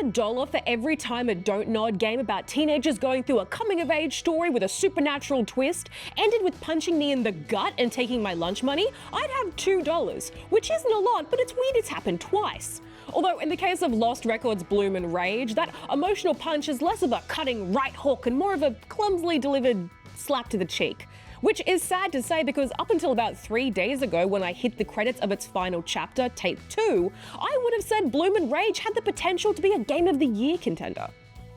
about $1 for every time a Don't Nod game about teenagers going through a coming-of-age story with a supernatural twist ended with punching me in the gut and taking my lunch money, I'd have $2, which isn't a lot, but it's weird it's happened twice. Although in the case of Lost Records' Bloom and Rage, that emotional punch is less of a cutting right hook and more of a clumsily delivered slap to the cheek. Which is sad to say because up until about 3 days ago when I hit the credits of its final chapter, Tape 2, I would have said Bloom and Rage had the potential to be a Game of the Year contender.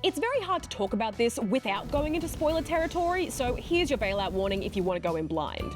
It's very hard to talk about this without going into spoiler territory, so here's your bailout warning if you want to go in blind.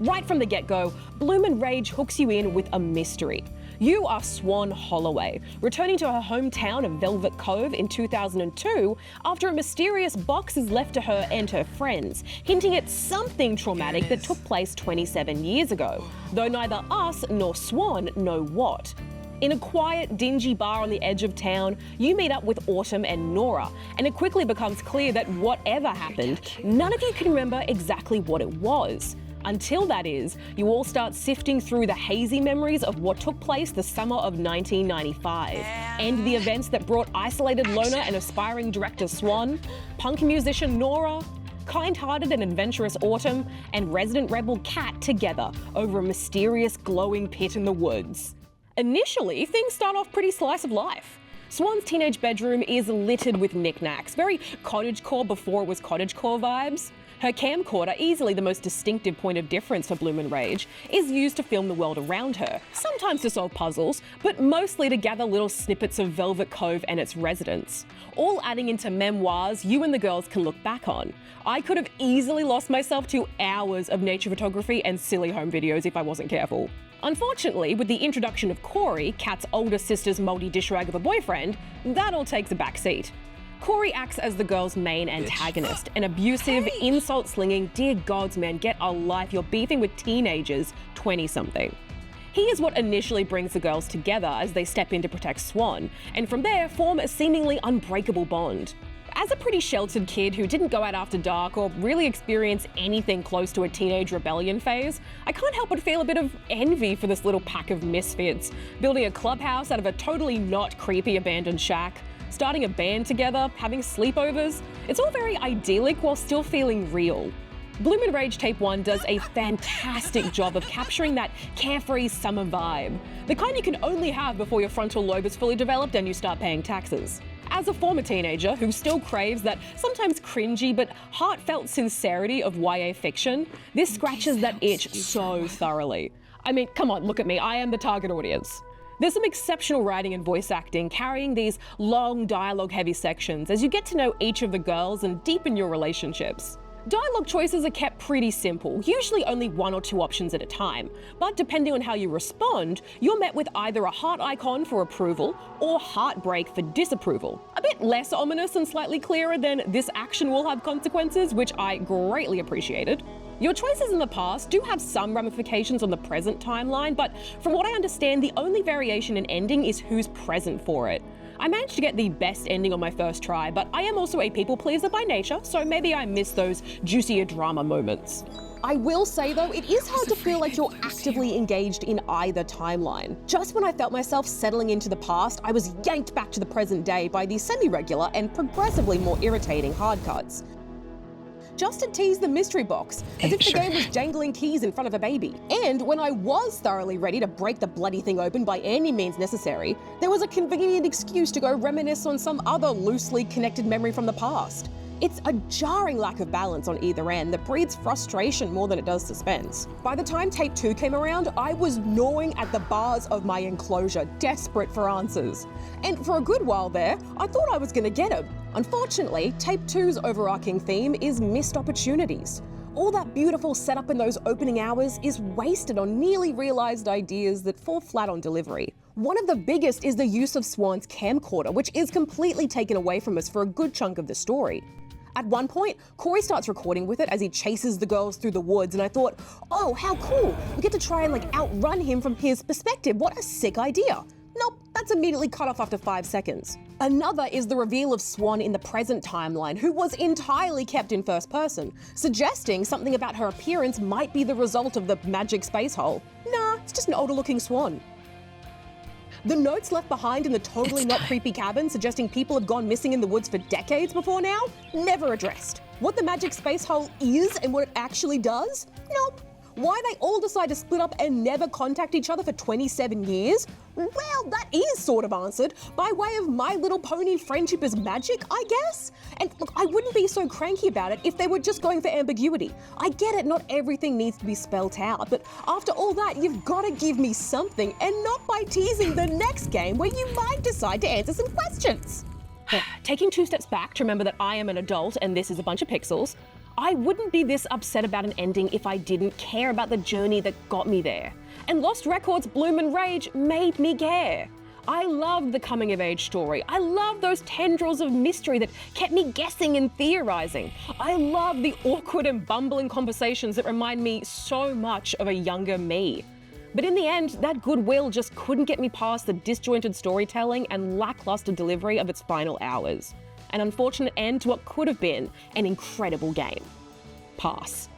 Right from the get-go, Bloom and Rage hooks you in with a mystery. You are Swan Holloway, returning to her hometown of Velvet Cove in 2002 after a mysterious box is left to her and her friends, hinting at something traumatic that took place 27 years ago, though neither us nor Swan know what. In a quiet, dingy bar on the edge of town, you meet up with Autumn and Nora, and it quickly becomes clear that whatever happened, none of you can remember exactly what it was. Until that is, you all start sifting through the hazy memories of what took place the summer of 1995, and the events that brought isolated loner and aspiring director Swan, punk musician Nora, kind-hearted and adventurous Autumn, and resident rebel Kat together over a mysterious glowing pit in the woods. Initially, things start off pretty slice of life. Swan's teenage bedroom is littered with knickknacks, very cottagecore before it was cottagecore vibes. Her camcorder, easily the most distinctive point of difference for Bloom and Rage, is used to film the world around her, sometimes to solve puzzles, but mostly to gather little snippets of Velvet Cove and its residents, all adding into memoirs you and the girls can look back on. I could have easily lost myself to hours of nature photography and silly home videos if I wasn't careful. Unfortunately, with the introduction of Corey, Kat's older sister's moldy dish rag of a boyfriend, that all takes a back seat. Corey acts as the girl's main antagonist, an abusive, insult-slinging, dear gods man, get a life, you're beefing with teenagers, 20-something. He is what initially brings the girls together as they step in to protect Swan, and from there form a seemingly unbreakable bond. As a pretty sheltered kid who didn't go out after dark or really experience anything close to a teenage rebellion phase, I can't help but feel a bit of envy for this little pack of misfits, building a clubhouse out of a totally not creepy abandoned shack, starting a band together, having sleepovers. It's all very idyllic while still feeling real. Bloom and Rage Tape 1 does a fantastic job of capturing that carefree summer vibe, the kind you can only have before your frontal lobe is fully developed and you start paying taxes. As a former teenager who still craves that sometimes cringy but heartfelt sincerity of YA fiction, this scratches that itch so thoroughly. I mean, come on, look at me, I am the target audience. There's some exceptional writing and voice acting carrying these long dialogue-heavy sections as you get to know each of the girls and deepen your relationships. Dialogue choices are kept pretty simple, usually only 1 or 2 options at a time, but depending on how you respond, you're met with either a heart icon for approval or heartbreak for disapproval. A bit less ominous and slightly clearer than this action will have consequences, which I greatly appreciated. Your choices in the past do have some ramifications on the present timeline, but from what I understand, the only variation in ending is who's present for it. I managed to get the best ending on my first try, but I am also a people pleaser by nature, so maybe I miss those juicier drama moments. I will say though, it is hard to feel like you're actively engaged in either timeline. Just when I felt myself settling into the past, I was yanked back to the present day by the semi-regular and progressively more irritating hard cuts. Just to tease the mystery box, as if the game was jangling keys in front of a baby. And when I was thoroughly ready to break the bloody thing open by any means necessary, there was a convenient excuse to go reminisce on some other loosely connected memory from the past. It's a jarring lack of balance on either end that breeds frustration more than it does suspense. By the time Tape 2 came around, I was gnawing at the bars of my enclosure, desperate for answers. And for a good while there, I thought I was gonna get them. Unfortunately, Tape 2's overarching theme is missed opportunities. All that beautiful setup in those opening hours is wasted on nearly realized ideas that fall flat on delivery. One of the biggest is the use of Swan's camcorder, which is completely taken away from us for a good chunk of the story. At one point, Corey starts recording with it as he chases the girls through the woods, and I thought, oh, how cool, we get to try and outrun him from his perspective, what a sick idea. Nope, that's immediately cut off after 5 seconds. Another is the reveal of Swan in the present timeline, who was entirely kept in first person, suggesting something about her appearance might be the result of the magic space hole. Nah, it's just an older looking Swan. The notes left behind in the totally not creepy cabin suggesting people have gone missing in the woods for decades before now? Never addressed. What the magic space hole is and what it actually does? Nope. Why they all decide to split up and never contact each other for 27 years? Well, that is sort of answered by way of My Little Pony friendship is magic, I guess. And look, I wouldn't be so cranky about it if they were just going for ambiguity. I get it, not everything needs to be spelt out, but after all that, you've got to give me something and not by teasing the next game where you might decide to answer some questions. Taking 2 steps back to remember that I am an adult and this is a bunch of pixels, I wouldn't be this upset about an ending if I didn't care about the journey that got me there. And Lost Records Bloom and Rage made me care. I loved the coming of age story. I loved those tendrils of mystery that kept me guessing and theorizing. I love the awkward and bumbling conversations that remind me so much of a younger me. But in the end, that goodwill just couldn't get me past the disjointed storytelling and lackluster delivery of its final hours. An unfortunate end to what could have been an incredible game. Pass.